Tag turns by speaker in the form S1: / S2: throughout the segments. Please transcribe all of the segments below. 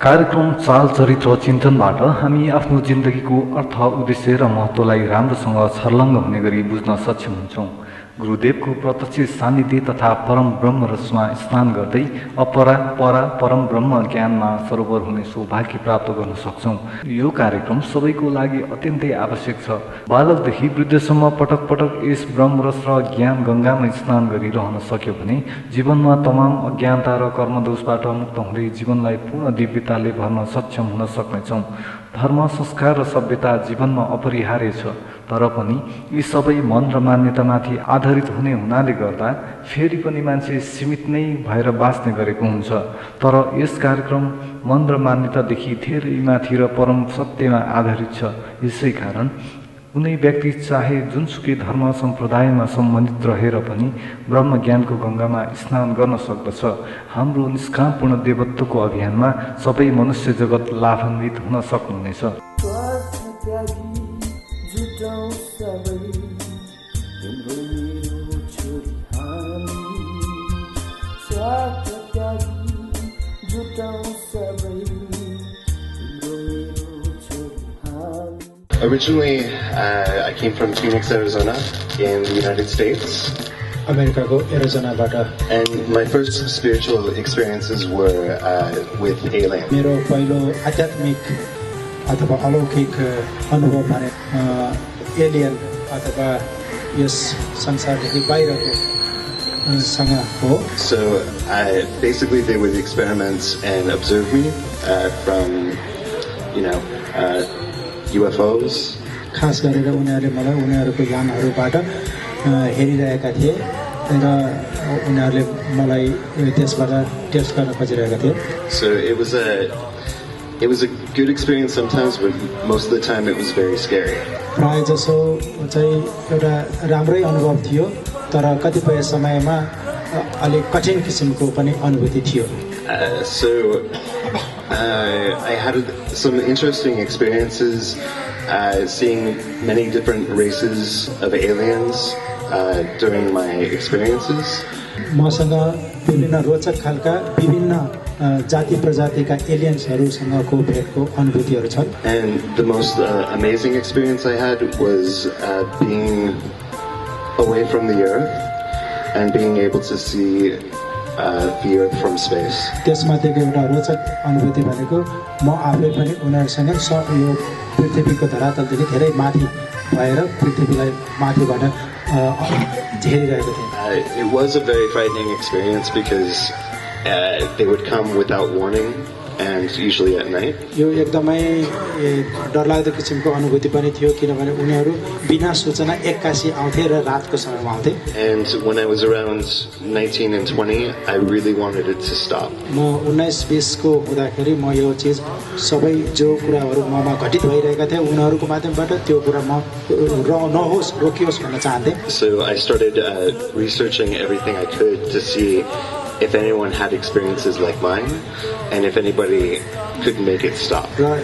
S1: कार्यक्रम चाल चरित्र चिन्तनबाट हामी आफ्नो जिन्दगीको अर्थ उद्देश्य र महत्त्वलाई राम्रोसँग छर्लङ्ग हुने गरी बुझ्न सक्षम हुन्छौँ। गुरुदेवको प्रत्यक्ष सान्निध्य तथा परम ब्रह्म रसमा स्नान गर्दै अपरा परा परम ब्रह्म ज्ञानमा सरोवर हुने सौभाग्य प्राप्त गर्न सक्छौँ। यो कार्यक्रम सबैको लागि अत्यन्तै आवश्यक छ। बालकदेखि वृद्धसम्म पटक पटक यस ब्रह्म रस र ज्ञान गङ्गामा स्नान गरिरहन सक्यो भने जीवनमा तमाम अज्ञानता र कर्मदोषबाट मुक्त हुँदै जीवनलाई पूर्ण दिव्यताले भर्न सक्षम हुन सक्नेछौँ। धर्म संस्कार र सभ्यता जीवनमा अपरिहार्य छ, तर पनि यी सबै मन र मान्यतामाथि आधारित हुने हुनाले गर्दा फेरि पनि मान्छे सीमित नै भएर बाँच्ने गरेको हुन्छ। तर यस कार्यक्रम मन र मान्यतादेखि धेरै माथि र परम सत्यमा आधारित छ। यसै कारण कुनै व्यक्ति चाहे जुनसुकै धर्म सम्प्रदायमा सम्बन्धित रहेर पनि ब्रह्म ज्ञानको गङ्गामा स्नान गर्न सक्दछ। हाम्रो निष्कामपूर्ण देवत्वको अभियानमा सबै मनुष्य जगत लाभान्वित हुन सक्नुहुनेछ।
S2: Originally, I came from Phoenix, Arizona, in the United States.
S3: Americaको एरिजोनाबाट
S2: And my first spiritual experiences were with aliens.
S3: मेरो पहिलो आध्यात्मिक अथवा अलौकिक अनुभव भने एलियन अथवा यस संसारदेखि बाहिरको सँग हो।
S2: So basically they would experiment and observe me from, UFOs.
S3: खास गरेर उनीहरूले मलाई उनीहरूको यानहरूबाट हेरिरहेका थिए र उनीहरूले मलाई त्यसबाट टेस्ट गर्न खोजिरहेका थिए।
S2: So it was a good experience sometimes, but most of the time it was very scary.
S3: प्राय जसो चाहिँ एउटा राम्रै अनुभव थियो, तर कतिपय समयमा अलिक कठिन किसिमको पनि अनुभूति थियो।
S2: I had some interesting experiences seeing many different races of aliens during my experiences.
S3: मसँग विभिन्न रोचक खालका विभिन्न जाति प्रजातिका एलियन्सहरूसँगको भेटको अनुभूतिहरू छन्।
S2: And the most amazing experience I had was being away from the earth and being able to see the earth from space.
S3: त्यसमध्येको एउटा रोचक अनुभूति भनेको म आफै पनि उनीहरूसँग यो पृथ्वीको धरातलदेखि धेरै माथि भएर पृथ्वीलाई माथिबाट हेरिरहेको थिएँ।
S2: It was a very frightening experience because they would come without warning and usually at night.
S3: यो एकदमै डरलाग्दो किसिमको अनुभूति पनि थियो किनभने उनीहरू बिना सूचना एक्कासी आउँथे र रातको समयमा आउँथे।
S2: And when I was around 19 and 20, I really wanted it to stop.
S3: म 19-20 को हुँदाखेरि म यो चीज सबै जो कुराहरू ममा घटित भइरहेका थिए उनीहरूको माध्यमबाट त्यो कुरा म नहोस् रोकियोस् भन्न चाहन्थे।
S2: So I started researching everything I could to see if anyone had experiences like mine and if anybody could make it stop.
S3: र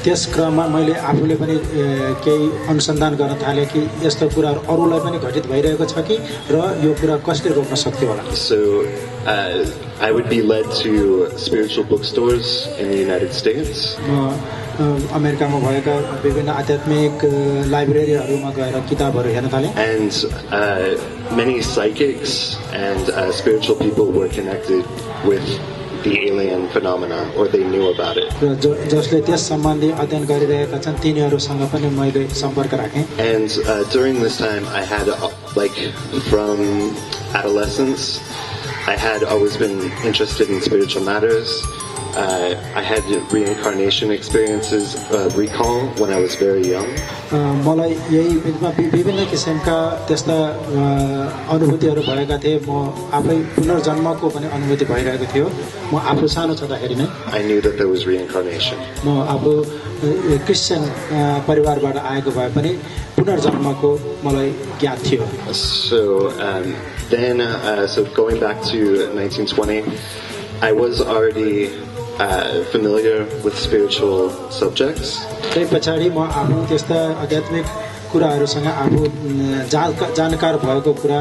S3: त्यस क्रममा मैले आफूले पनि केही अनुसन्धान गर्न थाले कि यस्तो कुराहरू अरूलाई पनि घटित भइरहेको छ कि र यो कुरा कसले रोक्न सक्थ्यो होला।
S2: So I would be led to spiritual bookstores in the United States.
S3: अमेरिकामा भएका विभिन्न आध्यात्मिक लाइब्रेरीहरूमा गएर किताबहरू हेर्न थाले।
S2: And many psychics and spiritual people were connected with the alien phenomena, or they knew about it.
S3: र जसले त्यस सम्बन्धी अध्ययन गरिरहेका छन् तिनीहरूसँग पनि मैले सम्पर्क राखेँ।
S2: And during this time I had from adolescence I had always been interested in spiritual matters. I had reincarnation experiences, recall when I was very young.
S3: मलाई यही विभिन्न किसिमका त्यस्ता अनुभूतिहरू भएका थिए। म आफै पुनर्जन्मको पनि अनुभूति भइरहेको थियो। म आफू सानो छँदाखेरि नै
S2: I knew that there was reincarnation.
S3: म आफू क्रिस्चियन परिवारबाट आएको भए पनि पुनर्जन्मको मलाई ज्ञात थियो।
S2: So going back to 1920, I was already familiar with spiritual subjects.
S3: त्यही पछाडि म आफू त्यस्ता आध्यात्मिक कुराहरूसँग आफू जानकार भएको कुरा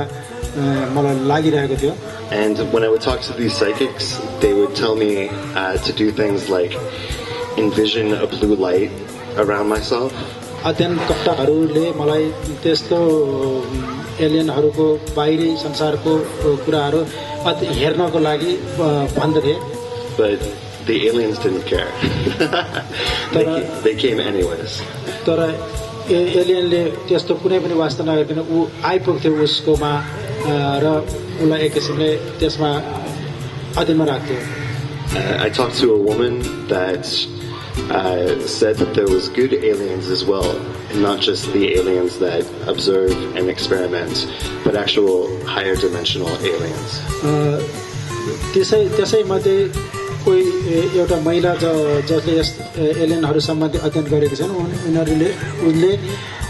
S3: मलाई लागिरहेको थियो
S2: And when I would talk to these psychics, they would tell me to do things like envision a blue light around myself.
S3: अध्ययनकर्ताहरूले मलाई त्यस्तो एलियनहरूको बाहिरी संसारको कुराहरू हेर्नको लागि भन्दथे.
S2: But the aliens didn't care. They came anyways.
S3: तर एलियनले त्यस्तो कुनै पनि वास्ता नगरिकन ऊ आइपुग्थ्यो उसकोमा र उसलाई एक किसिमले त्यसमा अध्ययनमा राख्थ्यो.
S2: I talked to a woman that said that there was good aliens as well, and not just the aliens that observe and experiment, but actual higher dimensional aliens.
S3: त्यसैमध्ये कोही एउटा महिला जसले यस एलियनहरू सम्बन्धी अध्ययन गरेकी छन् उनले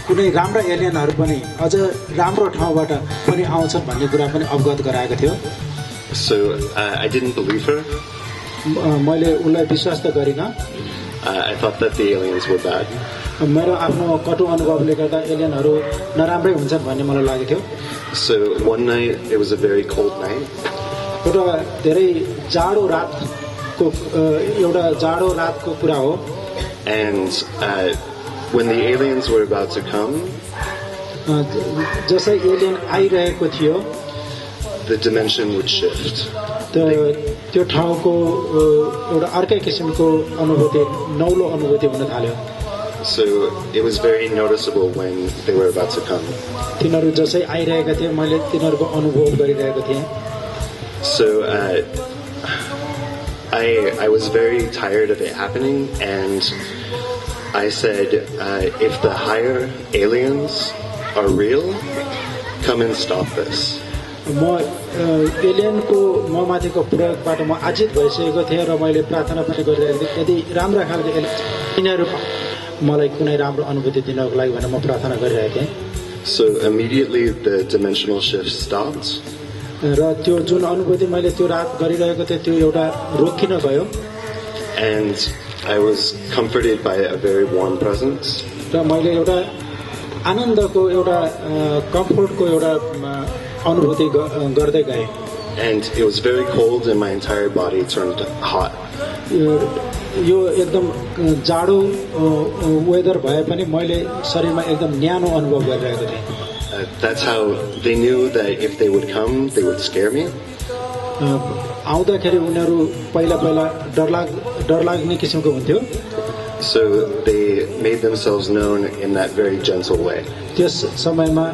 S3: कुनै राम्रा एलियनहरू पनि अझ राम्रो ठाउँबाट पनि आउँछन् भन्ने कुरा पनि अवगत गराएको थियो.
S2: So I didn't believe her.
S3: मैले उनलाई विश्वास त गरिनँ.
S2: I thought that the aliens were bad.
S3: मेरो आफ्नो कटु अनुभवले गर्दा एलियनहरू नराम्रै हुन्छन् भन्ने मलाई लागेको थियो.
S2: So one night, it was a very cold night.
S3: एउटा धेरै जाडो रातको कुरा हो.
S2: And when the aliens were about to come,
S3: जसै एलियन आइरहेको थियो,
S2: the dimension would shift.
S3: त्यो ठाउँको एउटा अर्कै किसिमको अनुभूति, नौलो अनुभूति हुन थाल्यो.
S2: So it was very noticeable when they were about to come.
S3: तिनीहरू जसै आइरहेका थिए मैले तिनीहरूको अनुभव गरिरहेको थिएँ.
S2: So I was very tired of it happening, and I said, if the higher aliens are real, come and stop this.
S3: म एलियनको म माथिको प्रयोगबाट म आजित भइसकेको थिएँ र मैले प्रार्थना पनि गरिरहेको थिएँ. यदि राम्रा खालको यिनीहरू मलाई कुनै राम्रो अनुभूति दिनको लागि भनेर म प्रार्थना गरिरहेको थिएँ.
S2: So immediately the dimensional shift stopped.
S3: र त्यो जुन अनुभूति मैले त्यो रात गरिरहेको थिएँ त्यो एउटा रोकिन गयो.
S2: And I was comforted by a very warm presence.
S3: र मैले एउटा आनन्दको एउटा कम्फोर्टको एउटा अनुभूति गर्दै गएँ.
S2: And it was very cold and my entire body turned hot.
S3: यो एकदम जाडो वेदर भए पनि मैले शरीरमा एकदम न्यानो अनुभव गरिरहेको थिएँ.
S2: That's how they knew that if they would come, they would scare me.
S3: आउँदाखेरि उनीहरू पहिला डरलाग्ने किसिमको हुन्थ्यो.
S2: So they made themselves known in that very gentle way.
S3: त्यस समयमा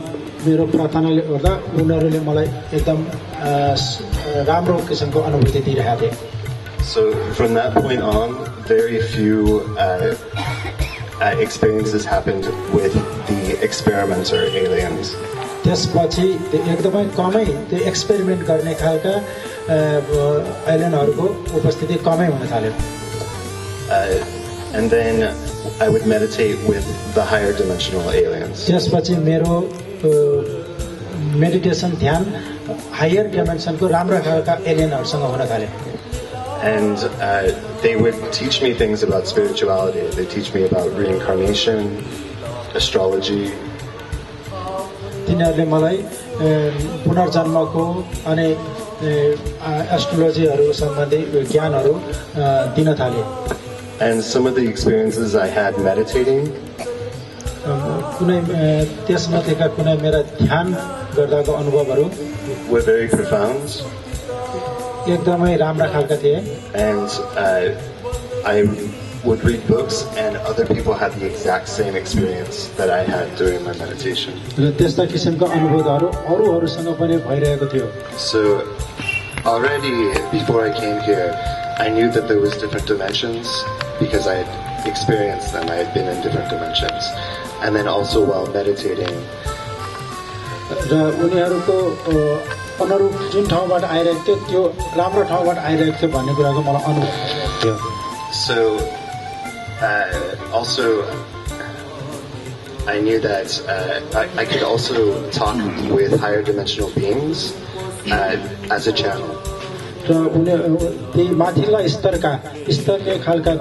S3: मेरो प्रार्थनाले गर्दा उनीहरूले मलाई एकदम राम्रो किसिमको अनुभूति दिइरहेका थिए.
S2: So from that point on, very few experiences happened with the experimenter aliens.
S3: त्यसपछि एकदमै कमै त्यो एक्सपेरिमेन्ट गर्ने खालका एलियनहरूको उपस्थिति कमै हुन थाल्यो.
S2: And then I would meditate with the higher dimensional aliens.
S3: त्यसपछि मेरो मेडिटेसन ध्यान हायर डाइमेन्सनको राम्रा खालका एलियनहरूसँग हुन थाल्यो.
S2: And they would teach me things about spirituality. They teach me about reincarnation, astrology.
S3: तिनीहरूले मलाई पुनर्जन्मको अनि एस्ट्रोलोजीहरू सम्बन्धी ज्ञानहरू दिन थाले.
S2: And some of the experiences I had meditating
S3: कुनै त्यसमध्येका कुनै मेरा ध्यान गर्दाको अनुभवहरू
S2: were very profound.
S3: एकदमै राम्रा खालका थिए.
S2: And I would read books and other people had the exact same experience that I had during my meditation.
S3: र त्यस्ता किसिमका अनुभवहरू अरूहरूसँग पनि भइरहेको थियो.
S2: So already before I came here, I knew that there was different dimensions because I had experienced them. I had been in different dimensions. And then also while meditating.
S3: र उनीहरूको अनुरूप जुन ठाउँबाट आइरहेको थियो त्यो राम्रो ठाउँबाट आइरहेको थियो भन्ने कुराको मलाई अनुभव थियो.
S2: So also I knew that I could also talk with higher dimensional beings as a channel.
S3: र उनीहरू माथिल्ला स्तरले खालका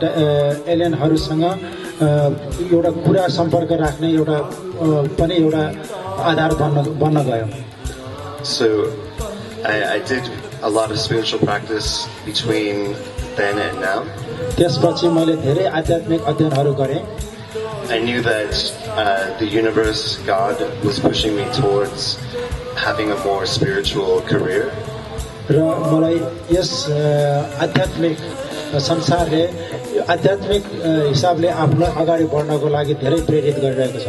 S3: एलियनहरूसँग एउटा कुरा सम्पर्क राख्ने एउटा पनि एउटा आधार बन्न गयो.
S2: So I did a lot of spiritual practice between then and now.
S3: त्यसपछि मैले धेरै आध्यात्मिक अध्ययनहरू गरेँ.
S2: I knew that the universe, God, was pushing me towards having a more spiritual career.
S3: र मलाई यस आध्यात्मिक संसारले आध्यात्मिक हिसाबले आफूलाई अगाडि बढ्नको लागि धेरै प्रेरित गरिरहेको छ.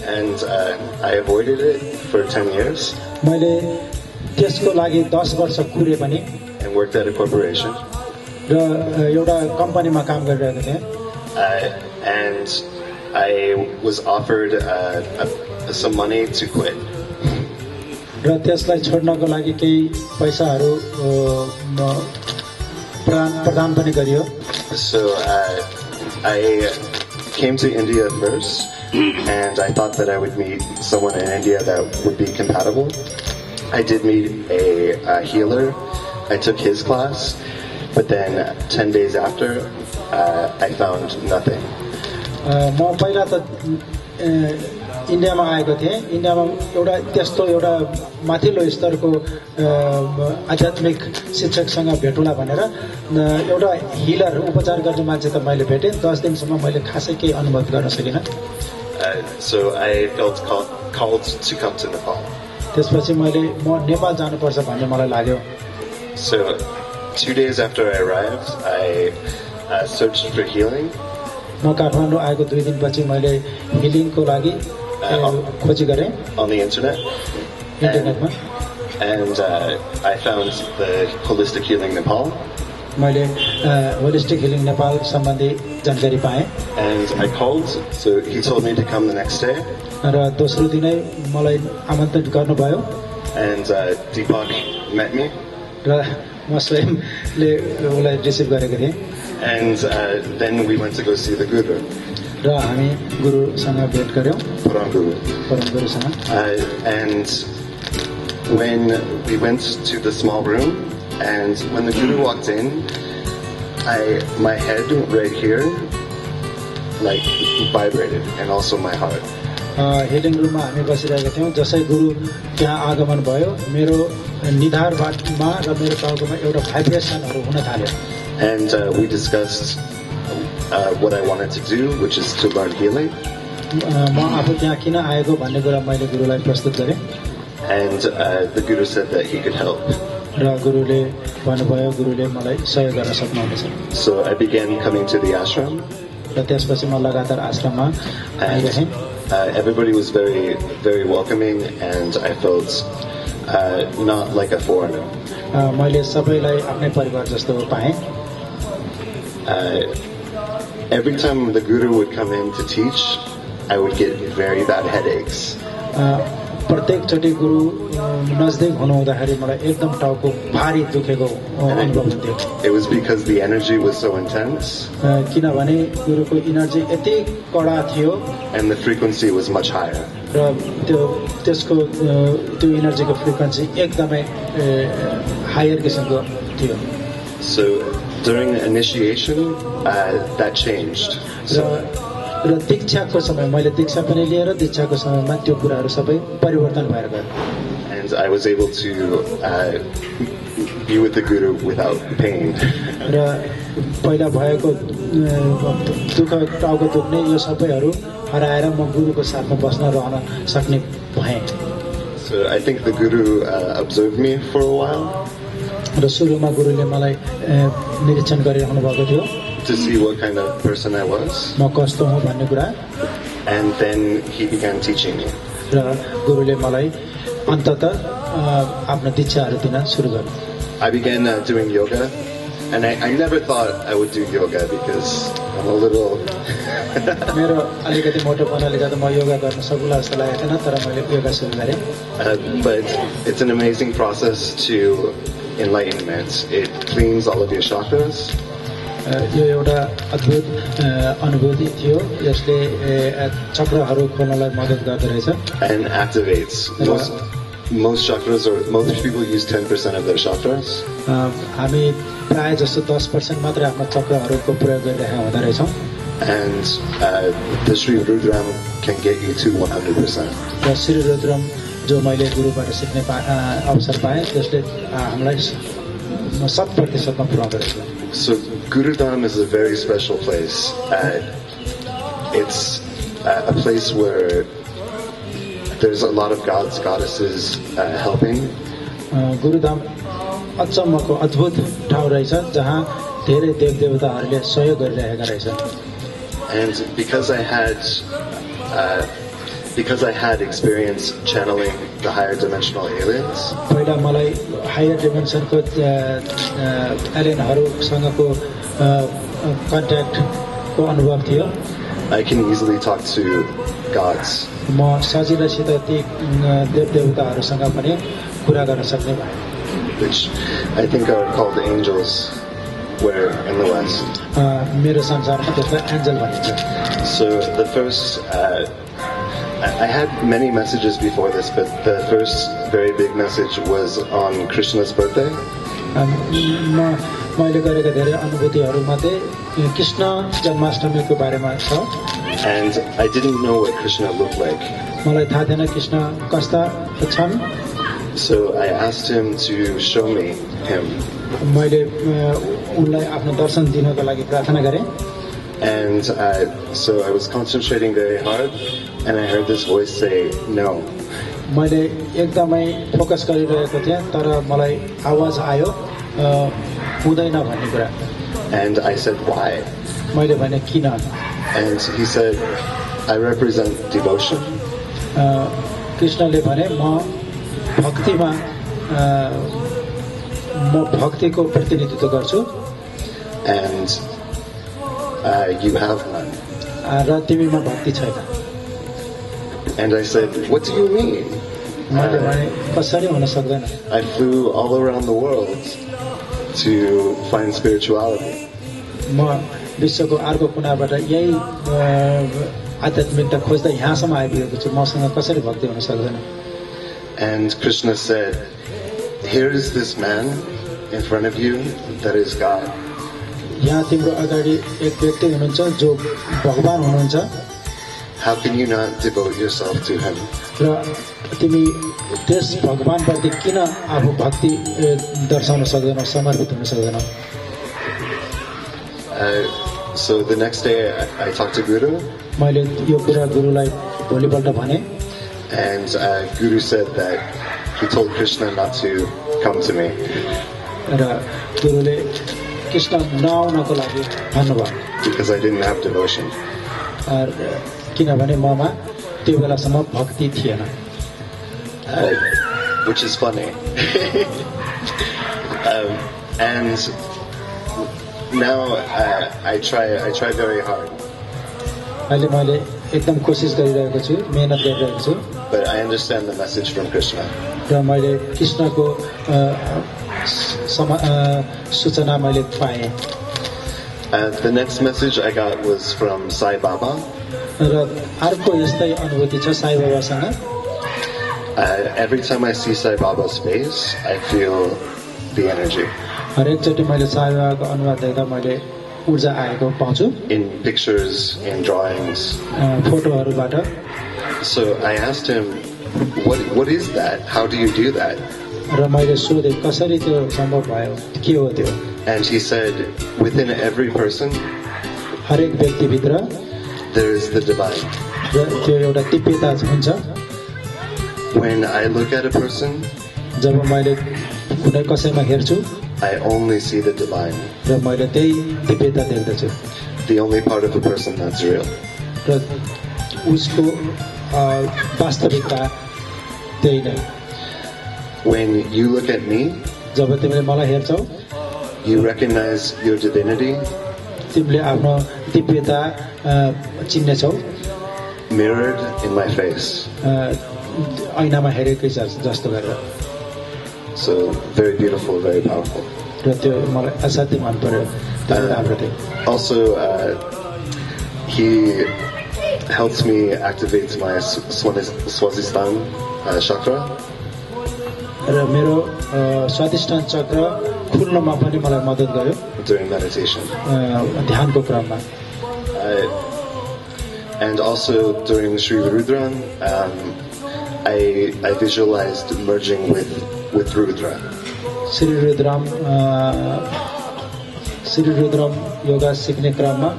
S2: And I avoided it for 10 years.
S3: मैले त्यसको लागि 10 वर्ष कुरे पनि.
S2: And worked at a corporation.
S3: र एउटा कम्पनीमा काम गरिरहेको थिएँ.
S2: And I was offered some money to quit.
S3: र त्यसलाई छोड्नको लागि केही पैसाहरू प्रदान पनि गरियो.
S2: So I came to India first, and I thought that I would meet someone in India that would be compatible. I did meet a healer. I took his class, but then 10 days after, I found nothing.
S3: म पहिला त इन्डियामा आएको थिएँ. इन्डियामा एउटा त्यस्तो एउटा माथिल्लो स्तरको आध्यात्मिक शिक्षकसँग भेटौँला भनेर एउटा हिलर उपचार गर्ने मान्छे त मैले भेटेँ. 10 दिनसम्म मैले खासै केही अनुभव गर्न सकिनँ.
S2: So I felt called to come to Nepal.
S3: त्यसपछि मैले म नेपाल जानुपर्छ भन्ने मलाई लाग्यो.
S2: So 2 days after I arrived, I searched for healing.
S3: म काठमाडौँ आएको 2 दिनपछि मैले हिलिङको लागि खोजी गरेँ
S2: on the internet.
S3: इन्टरनेटमा.
S2: And I found the Holistic Healing Nepal.
S3: मैले होलिस्टिक हिलिङ नेपाल सम्बन्धी जानकारी पाएँ.
S2: And I called, so he told me to come the next day.
S3: र दोस्रो दिनै मलाई आमन्त्रित गर्नुभयो.
S2: And Deepak met me.
S3: र म स्वयंले उसलाई रिसिभ गरेको थिएँ.
S2: And then we went to go see the Guru.
S3: र हामी गुरुसँग भेट गर्यौँ.
S2: परम
S3: गुरुसँग.
S2: And when we went to the small room, and when the Guru walked in, my head right here like vibrated, and also my heart.
S3: Healing रुममा हामी बसिरहेका थियौँ. जसै गुरु त्यहाँ आगमन भयो, मेरो निधारमा र मेरो टाउकोमा एउटा भाइब्रेसनहरू हुन थाल्यो.
S2: And we discussed what I wanted to do, which is to learn healing.
S3: म आफू त्यहाँ किन आएको भन्ने कुरा मैले गुरुलाई प्रस्तुत गरेँ.
S2: And the Guru said that he could help.
S3: र गुरुले भन्नुभयो गुरुले मलाई सहयोग गर्न सक्नुहुनेछ.
S2: So I began coming to the ashram.
S3: र त्यसपछि म लगातार आश्रममा आइरहेँ.
S2: Everybody was very, very welcoming, and I felt not like a foreigner.
S3: मैले सबैलाई आफ्नै परिवार जस्तो पाएँ.
S2: Every time the Guru would come in to teach, I would get very bad headaches.
S3: प्रत्येकचोटि गुरु नजदिक हुनुहुँदाखेरि मलाई एकदम टाउको भारी दुखेको अनुभव हुन्थ्यो.
S2: It was because the energy was so intense.
S3: किनभने गुरुको एनर्जी यति कडा थियो.
S2: And the frequency was much higher.
S3: र त्यसको त्यो एनर्जीको फ्रिक्वेन्सी एकदमै हायर किसिमको थियो.
S2: So during the initiation, that changed.
S3: र दीक्षाको समय मैले दीक्षा पनि लिएर दीक्षाको समयमा त्यो कुराहरू सबै परिवर्तन भएर गयो.
S2: And I was able to be with the Guru without pain.
S3: र पहिला भएको दुःख टाउको दुख्ने यो सबैहरू हराएर म गुरुको साथमा बस्न रहन सक्ने भएँ.
S2: So I think the Guru observed me for a while.
S3: र सुरुमा गुरुले मलाई निरीक्षण गरिरहनु भएको थियो.
S2: To see what kind of person I was.
S3: म कस्तो हुँ भन्ने कुरा.
S2: And then he began teaching me.
S3: र गुरुले मलाई अन्ततः आफ्नो दीक्षाहरू दिन सुरु गर्यो.
S2: I began doing yoga, and I never thought I would do yoga because I'm a little.
S3: मेरो अलिकति मोटोपनाले गर्दा म योगा गर्न सक्ला जस्तो लागेको थिएन, तर मैले योगा सुरु गरेँ.
S2: But it's an amazing process to enlightenment. It cleans all of your chakras.
S3: यो एउटा अद्भुत अनुभूति थियो यसले चक्रहरू खोल्नलाई मद्दत गर्दो रहेछ.
S2: And activates. Most chakras, or most people use 10% of their chakras.
S3: हामी प्राय जस्तो 10% मात्र आफ्नो चक्रहरूको प्रयोग गरिरहेका हुँदा रहेछौँ.
S2: And the Sri Rudram can get you to 100%.
S3: र श्री रुद्रम जो मैले गुरुबाट सिक्ने अवसर पाएँ त्यसले हामीलाई 100%मा पुर्याउँदो रहेछ।
S2: So Gurudham is a very special place. It's a place where there's a lot of gods, goddesses helping.
S3: Gurudham अचम्मको अद्भुत ठाउँ रहेछ जहाँ धेरै देवदेवताहरूले सहयोग गरिरहेका रहेछन्।
S2: And because I had experience channeling the higher dimensional aliens,
S3: पहिला मलाई हायर डिमेन्सनको एलियनहरूसँगको कन्ट्याक्टको अनुभव थियो।
S2: I can easily talk to gods.
S3: म सजिलैसित ती देवदेवताहरूसँग पनि कुरा गर्न सक्ने भएँ,
S2: which I think are called angels where in the West.
S3: मेरो संसारमा त्यसलाई एन्जल भनिन्छ।
S2: So the first, I had many messages before this, but the first very big message was on Krishna's birthday. मैले गरेका धेरै अनुभूतिहरूमध्ये कृष्ण जन्माष्टमीको बारेमा छ। And I didn't know what Krishna looked like.
S3: मलाई थाहा थिएन कृष्ण कस्ता छन्।
S2: So I asked him to show me him.
S3: मैले उनलाई आफ्नो दर्शन दिनको लागि प्रार्थना गरेँ।
S2: And so I was concentrating very hard, and I heard this voice say, "No."
S3: मैले एकदमै फोकस गरिरहेको थिएँ तर मलाई आवाज आयो हुँदैन भन्ने कुरा।
S2: And I said, "Why?"
S3: मैले भने किन?
S2: And he said, "I represent devotion."
S3: कृष्णले भने म भक्तिमा म भक्तिको प्रतिनिधित्व गर्छु।
S2: And you have none.
S3: र तिमीमा भक्ति छैन।
S2: And I said, "What do you mean?"
S3: मैले भने कसरी हुन सक्दैन?
S2: I flew all around the world to find spirituality.
S3: म विश्वको अर्को कुनाबाट यही आध्यात्मिकता खोज्दा यहाँसम्म आइपुगेको छु, मसँग कसरी भक्ति हुन सक्दैन?
S2: And Krishna said, "Here is this man in front of you that is God."
S3: यहाँ तिम्रो अगाडि एक व्यक्ति हुनुहुन्छ जो भगवान हुनुहुन्छ।
S2: How can you not devote yourself to him?
S3: र तिमी त्यस भगवानप्रति किन आफू भक्ति दर्शाउन सक्दैनौ, समर्पित हुन सक्दैनौ?
S2: So the next day I talked to Guru.
S3: मैले यो कुरा गुरुलाई भोलिपल्ट भने।
S2: And Guru said that he told Krishna not to come to me.
S3: र गुरुले कृष्ण नआउनको लागि भन्नुभयो।
S2: Because I didn't have devotion.
S3: किनभने ममा त्यो बेलासम्म भक्ति थिएन।
S2: Which is funny. And now I try very hard.
S3: अहिले मैले एकदम कोसिस गरिरहेको छु, मेहनत गरिरहेको छु।
S2: But I understand the message from Krishna.
S3: र मैले कृष्णको सूचना मैले पाएँ।
S2: The next message I got was from Sai Baba.
S3: र अर्को यस्तै अनुभूति छ साई बाबासँग।
S2: Every time I see Sai Baba's face, I feel the energy.
S3: हरेकचोटि मैले साई बाबाको अनुहार देख्दा मैले ऊर्जा आएको पाउँछु।
S2: In pictures, in drawings.
S3: फोटोहरूबाट।
S2: So I asked him, what is that? How do you do that?
S3: र मैले सोधेँ कसरी त्यो सम्भव भयो, के हो त्यो?
S2: And he said, within every person,
S3: हरेक व्यक्तिभित्र
S2: there is the divine.
S3: र त्यो एउटा दिव्यता हुन्छ।
S2: When I look at a person,
S3: जब मैले कुनै कसैमा हेर्छु,
S2: I only see the divine.
S3: र मैले त्यही दिव्यता देख्दछु।
S2: The only part of a person that's real.
S3: र उसको वास्तविकता त्यही नै।
S2: When you look at me,
S3: जब तिमीले मलाई हेर्छौ,
S2: you recognize your divinity.
S3: तिमीले आफ्नो दिव्यता चिन्नेछौ।
S2: Mirrored in my face.
S3: ऐनामा हेरेकै जस्तो गरेर।
S2: So very beautiful, very powerful.
S3: र त्यो मलाई असाध्यै मन पर्यो, त्यो राम्रो थियो।
S2: Also, he helps me activate my Swazistan chakra.
S3: र मेरो स्वादिष्ठान चक्र खुल्नमा पनि मलाई मद्दत गर्यो
S2: during meditation.
S3: ध्यानको क्रममा।
S2: And also during Sri Rudran, I visualized merging with Rudra.
S3: Shri Rudram yoga सीखने क्रम में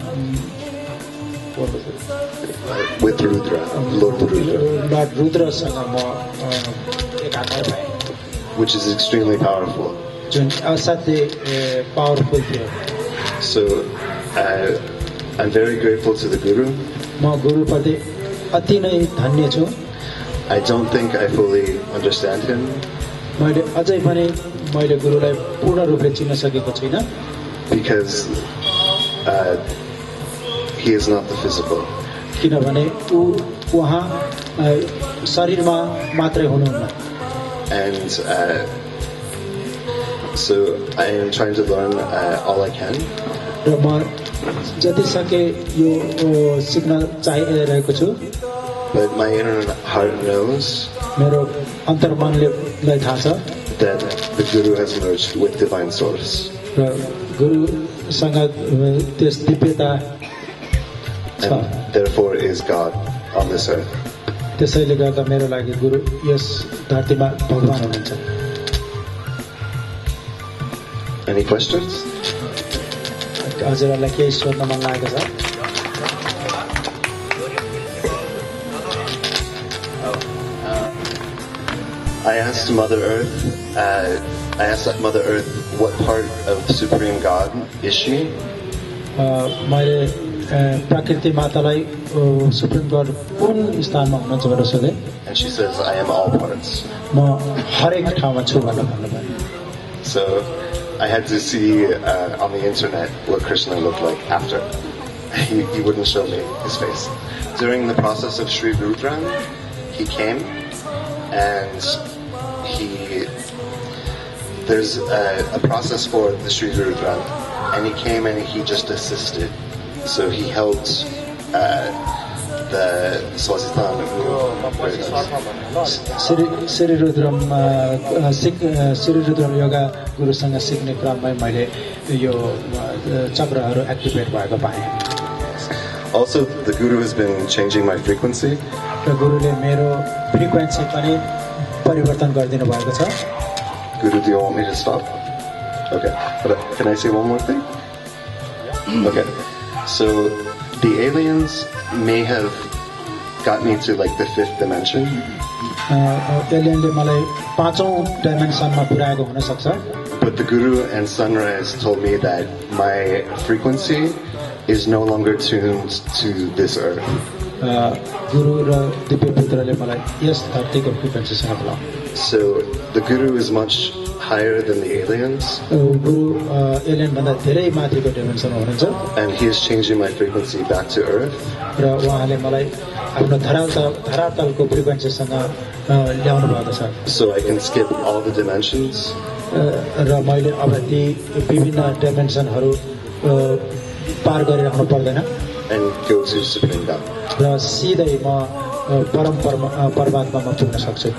S2: with Rudra, Lord Rudra, which is extremely powerful. So I'm very grateful to the Guru. I don't think I fully understand him. Because he is not the physical. And so I am trying to learn all I can. But my inner heart knows that the Guru has merged with Divine Source. And therefore is God on this earth. Any questions? I asked Mother Earth, what part of the Supreme God is she? Supreme God and she says, I am all parts. So I had to see on the internet what Krishna looked like after. He wouldn't show me his face. During the process of Sri Rudran, he came and there's a process for the Sri Rudran, and he came and he just assisted. So he held the Swasitan.
S3: Sri Rudram yoga Guru Sangha Sikne Kramai मैले यो चक्रहरू activate भएको पाएँ.
S2: Also, the Guru has been changing my frequency.
S3: र गुरुले मेरो frequency पनि परिवर्तन गरिदिनु भएको छ.
S2: Guru, do you want me to stop? Okay. But can I say one more thing? Okay. So the aliens may have got me to like the 5th dimension.
S3: एलियनले मलाई 5औं डाइमेन्सनमा पुर्याएको हुन सक्छ.
S2: But the Guru and Sunrise told me that my frequency is no longer tuned to this earth. गुरु र दिव्य पुत्रले मलाई यस धरतीको फ्रिक्वेन्सीसँग बोलाउनु. So the Guru is much higher than the aliens.
S3: Guru alien भन्दा धेरै माथिको डाइमेन्सनमा हुनुहुन्छ.
S2: And he is changing my frequency back to earth.
S3: र उहाँले मलाई आफ्नो धरातलको फ्रिक्वेन्सीसँग ल्याउनु भएको छ.
S2: So I can skip all the dimensions.
S3: र मैले अब ती विभिन्न डाइमेन्सनहरू पार गरिराख्नु पर्दैन.
S2: And go to Supreme God.
S3: र सिधै म परमात्मामा पुग्न सक्छु.